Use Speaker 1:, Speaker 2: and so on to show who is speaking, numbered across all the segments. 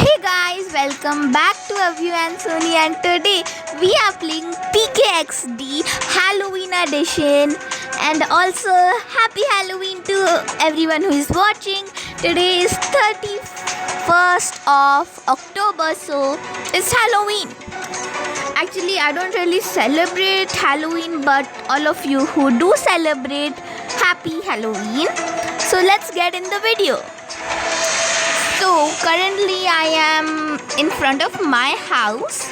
Speaker 1: Hey guys, welcome back to Avyu and Sony, and today we are playing PKXD Halloween edition. And also happy Halloween to everyone who is watching. Today is 31st of October, so it's Halloween. Actually, I don't really celebrate Halloween, but all of you who do celebrate, happy Halloween. So let's get in the video. So currently I am in front of my house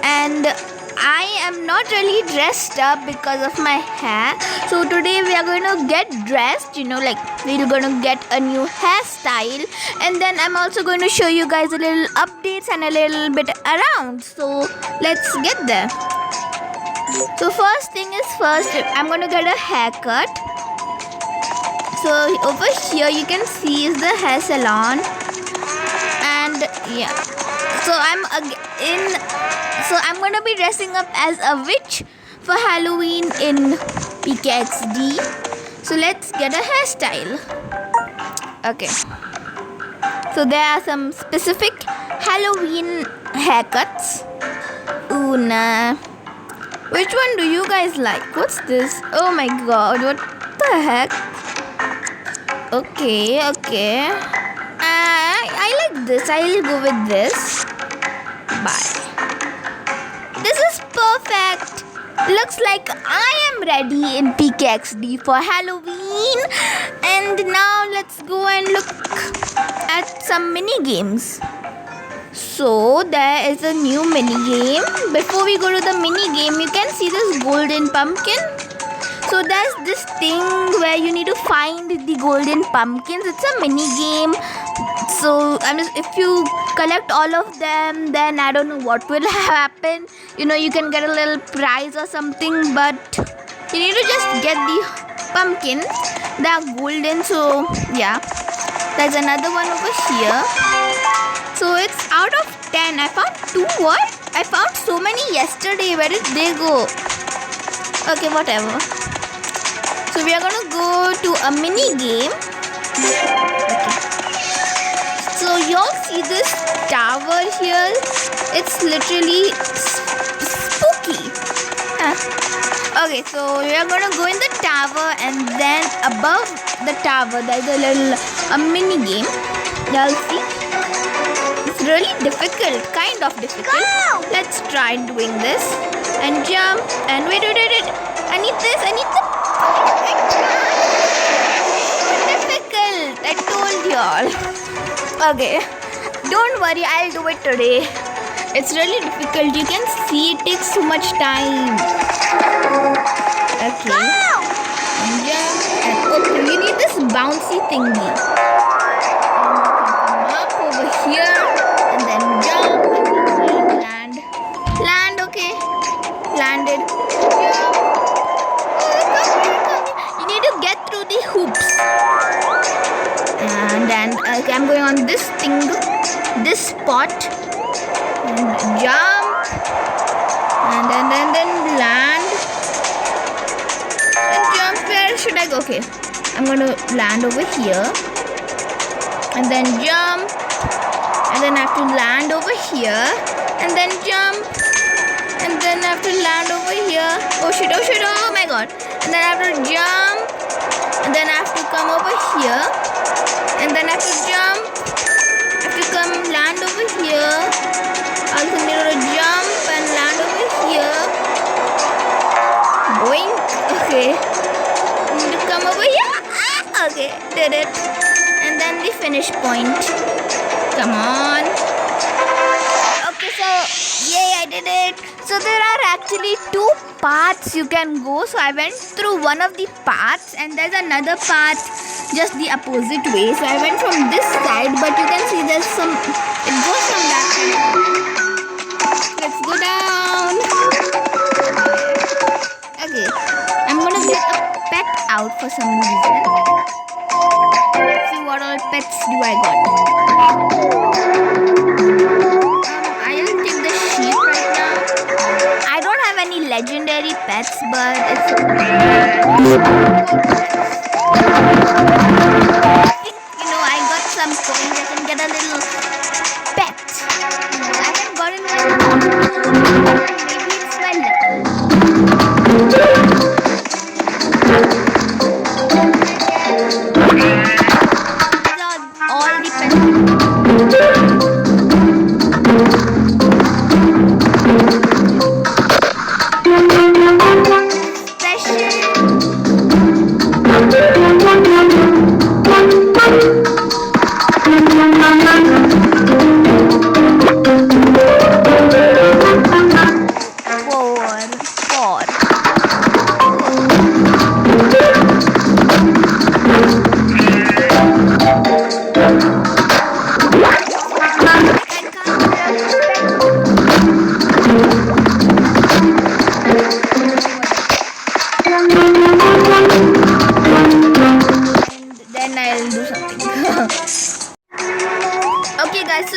Speaker 1: and I am not really dressed up because of my hair. So today we are going to get dressed, like we're going to get a new hairstyle, and then I'm also going to show you guys a little updates and a little bit around. So let's get there. So first thing is first, I'm going to get a haircut. So over here you can see is the hair salon. And yeah, so I'm gonna be dressing up as a witch for Halloween in PKXD. So let's get a hairstyle. Okay, so there are some specific Halloween haircuts. Ooh, nah. Which one do you guys like? What's this? Oh my god, what the heck? Okay. I like this. I'll go with this. Bye. This is perfect. Looks like I am ready in PKXD for Halloween. And now let's go and look at some mini games. So there is a new mini game. Before we go to the mini game, you can see this golden pumpkin. So there's this thing where you need to find the golden pumpkins. It's a mini game. So if you collect all of them, then I don't know what will happen. You can get a little prize or something, but you need to just get the pumpkin. They are golden, so yeah. There's another one over here. So it's out of 10. I found 2. What? I found so many yesterday. Where did they go? Okay, whatever. So we are gonna go to a mini game. Okay. So y'all see this tower here? It's literally spooky. Okay, so we are gonna go in the tower, and then above the tower there's a mini game. Y'all see? It's really difficult, kind of difficult. Let's try doing this and jump and wait. I need this. Difficult. I told y'all. Okay, don't worry, I'll do it today. It's really difficult. You can see it takes so much time. Okay. And jump. And okay, we need this bouncy thingy. And come up over here and then jump and then land. Land, okay. Landed. Jump. You need to get through the hoops. And then I'm going on this thing, this spot, and jump, and then land, and jump. Where should I go? Okay, I'm going to land over here, and then jump, and then I have to land over here, and then jump, and then I have to land over here. Oh shit, oh my god. And then I have to jump, and then I have to come over here, and then I have to jump. I have to come land over here. I also need to jump and land over here. Boing. Okay. I need to come over here. Okay, did it. And then the finish point. Come on. Okay, so yay, I did it. So there are actually 2 paths you can go. So I went through one of the paths, and there's another path just the opposite way. So I went from this side, but you can see there's some, it goes from that side. Let's go down. Okay, I'm gonna get a pet out for some reason. Let's see what all pets do I got. I'll take the sheep right now. I don't have any legendary pets, but it's I think, I got some coins. I can get a little pet.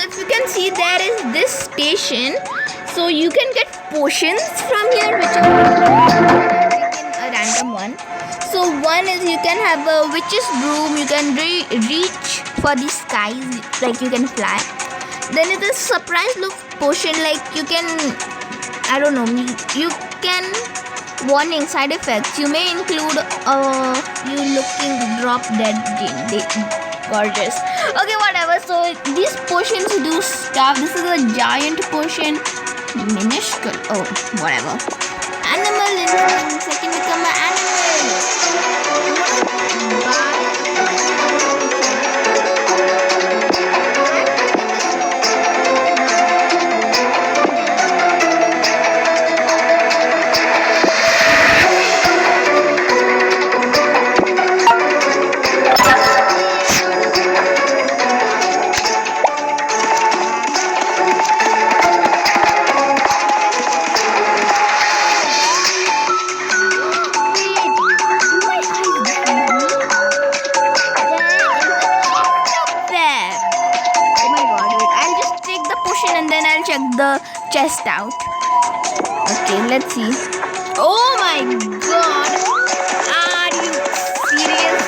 Speaker 1: if you can see, there is this station, so you can get potions from here, which are taken a random one. So one is you can have a witch's broom, you can reach for the skies, like you can fly. Then it is surprise look potion, like you can, I don't know, you can, warning side effects, you may include you looking drop dead gorgeous. Okay, whatever. So these potions do stuff. This is a giant potion, minuscule, oh whatever. Animal instinct, second become an the chest out. Okay, let's see. Oh my god, are you serious?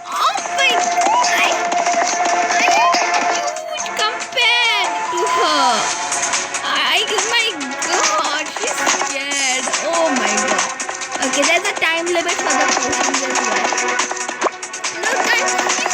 Speaker 1: Oh my god, I am huge compared to her. My god, she's scared. Oh my god. Okay, there's a time limit for the potions as well. Look, I'm huge.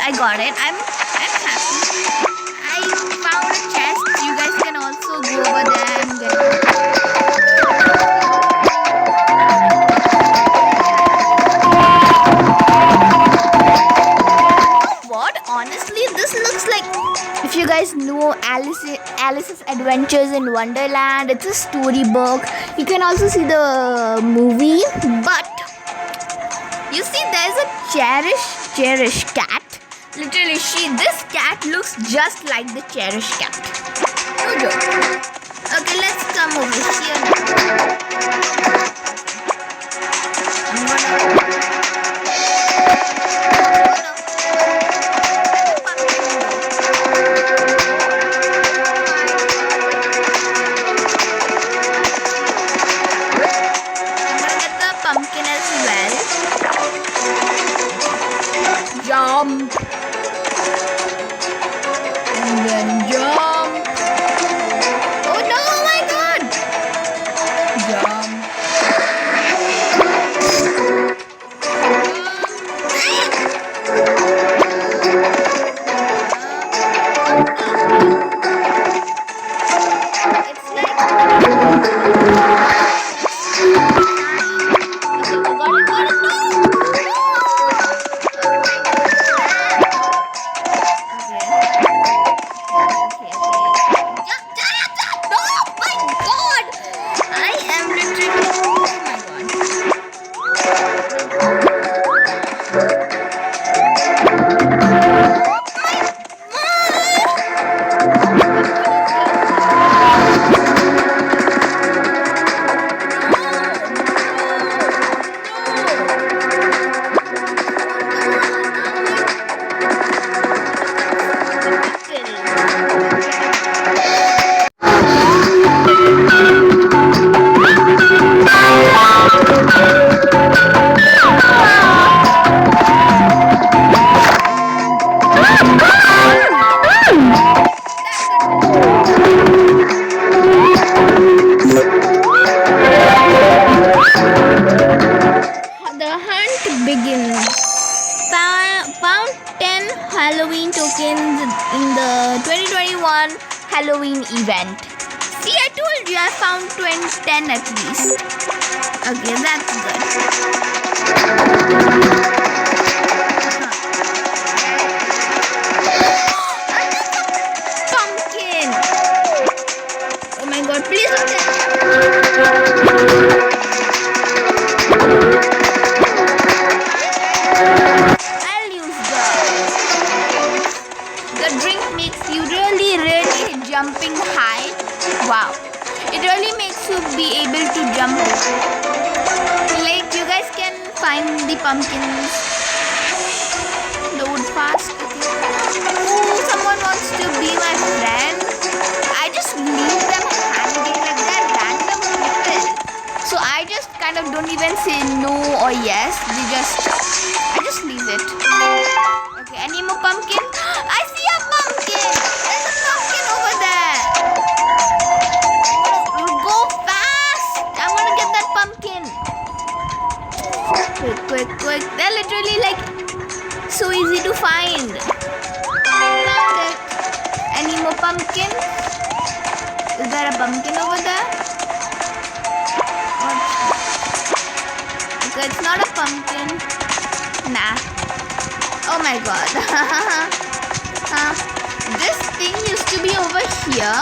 Speaker 1: I got it. I'm happy. I found a chest. You guys can also go over there and get it. What? Honestly, this looks like, if you guys know Alice's Adventures in Wonderland, it's a storybook. You can also see the movie, but you see there's a Cherish cat. Literally, this cat looks just like the Cherish cat. No joke. Okay, let's come over here now. I'm gonna get the pumpkin as well. Jump. And then jump. pumpkin event. See, I told you I found 10 at least. Okay, that's good. Pumpkin! Oh my god, please don't tell me. I'll use the drink makes you really jumping high. Wow, it really makes you be able to jump. Like you guys can find the pumpkins. Load fast. Oh, someone wants to be my friend. I just leave them hanging like that random people. So I just kind of don't even say no or yes. I just leave it. Okay, any more pumpkin? I see a pumpkin. There's a pumpkin over there. Go fast. I'm gonna get that pumpkin. Quick. They're literally like so easy to find. Found it. Any more pumpkins? Is there a pumpkin over there? What? Okay, it's not a pumpkin. Nah. Oh my god. This thing used to be over here.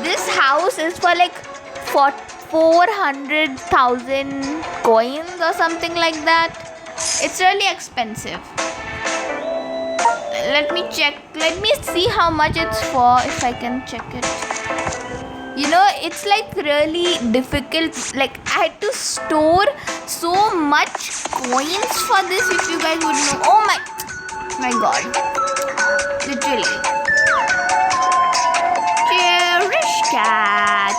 Speaker 1: This house is for like 400,000 coins or something like that. It's really expensive. Let me check. Let me see how much it's for, if I can check it. You know, it's like really difficult. Like I had to store so much coins for this, if you guys would know. Oh my god. Literally. Cherish cat.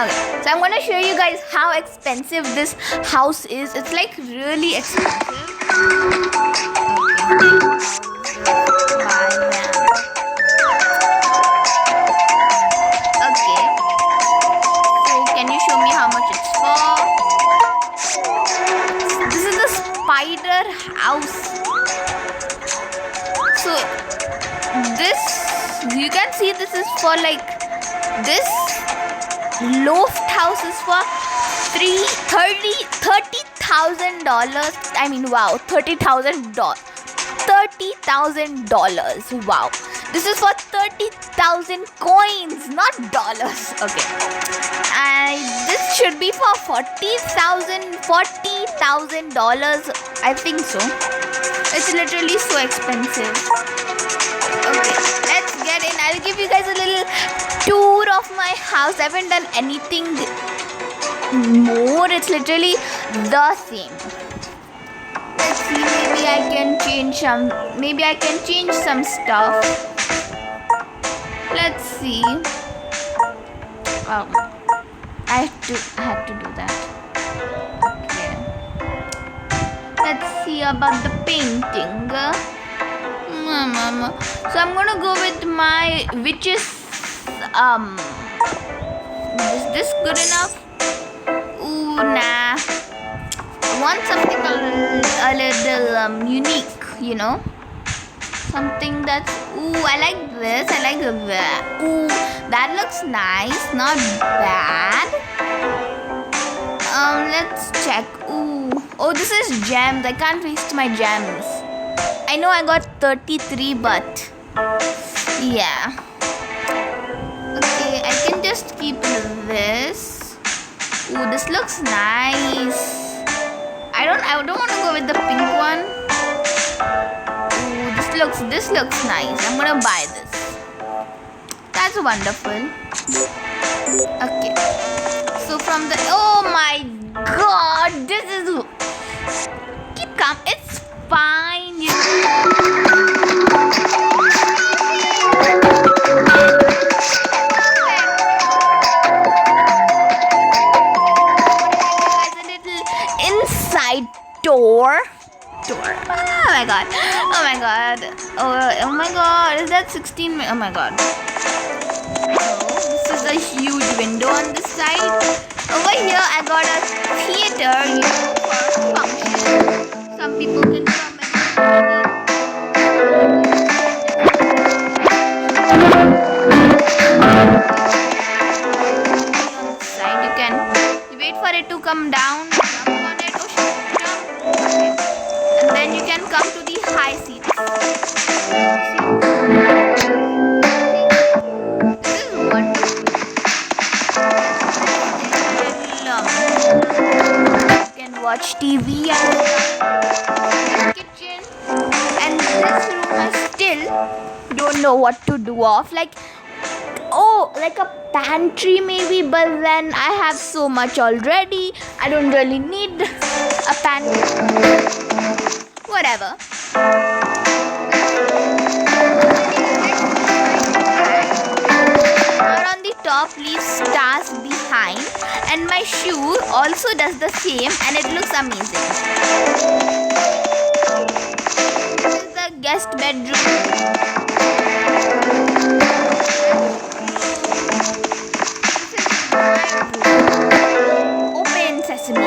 Speaker 1: Okay, so I'm gonna show you guys how expensive this house is. It's like really expensive. Okay, so can you show me how much it's for? This is the spider house. So this, you can see, this is for like, this loft house is for $30,000. I mean, wow, $30,000. Wow, this is for 30,000 coins, not dollars. Okay, and this should be for $40,000. I think so. It's literally so expensive. Okay, let's get in. I'll give you guys a little tour of my house. I haven't done anything more. It's literally the same. Let's see, maybe I can change some stuff. Let's see. I had to do that. Okay. Let's see about the painting. So I'm gonna go with my, which is is this good enough? Ooh, nah. I want something a little unique, you know, something that's, ooh, I like this. I like that. Ooh, that looks nice, not bad. Let's check. Ooh, oh, this is gems. I can't waste my gems. I know I got 33, but yeah. Okay, I can just keep this. Ooh, this looks nice. I don't want to go with the pink one. Ooh, this looks nice. I'm gonna buy this. That's wonderful. Okay. So from the, oh my god, this is, keep calm. It's fine. door. Door. Oh my god. Oh my god. Oh my god. Is that 16? Oh my god. So this is a huge window on this side. Over here I got a theater, for function. Some people can come on this side. You can wait for it to come down, jump on it, jump. And then you can come to the high seats. This is wonderful. You can watch TV and kitchen. And this room I still don't know what to do of. Like, oh, like a pantry maybe, but then I have so much already. I don't really need a pantry. Whatever. Or on the top leaves stars behind, and my shoe also does the same, and it looks amazing. This is the guest bedroom. Open sesame. Oh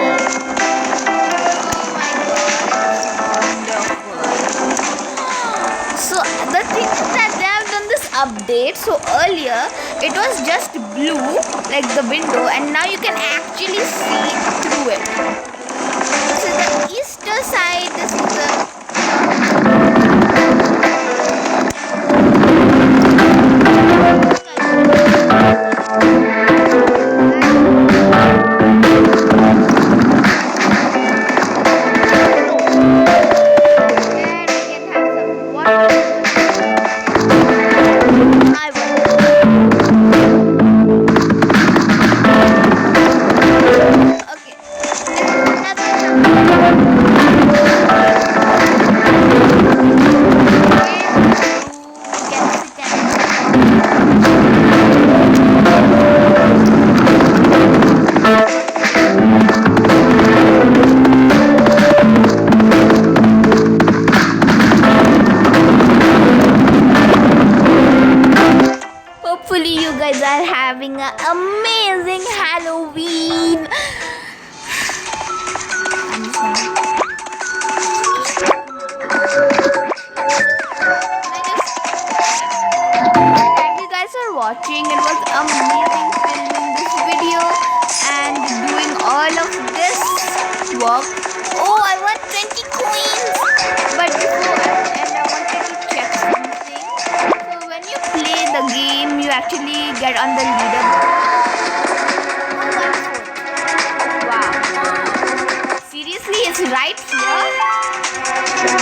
Speaker 1: my god, wonderful. So the thing is that they have done this update. So earlier it was just blue like the window, and now you can actually see through it. This is the easter side. This is the hopefully you guys are having an amazing Halloween. Thank you guys for watching. It was amazing filming this video and doing all of this work. Oh, I won 20 coins. But before I wanted to check something. So when you play the game, you actually get on the leaderboard. Wow. Seriously, it's right here.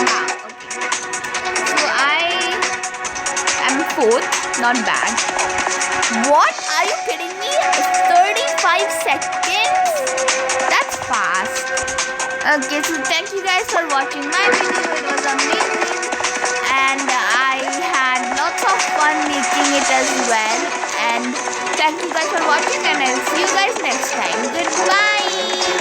Speaker 1: Wow. Okay. So I am 4th. Not bad. What? Are you kidding me? It's 35 seconds? That's fast. Okay, so thank you guys for watching my video. It was amazing. And I had lots of fun making it as well. And thank you guys for watching, and I'll see you guys next time. Goodbye.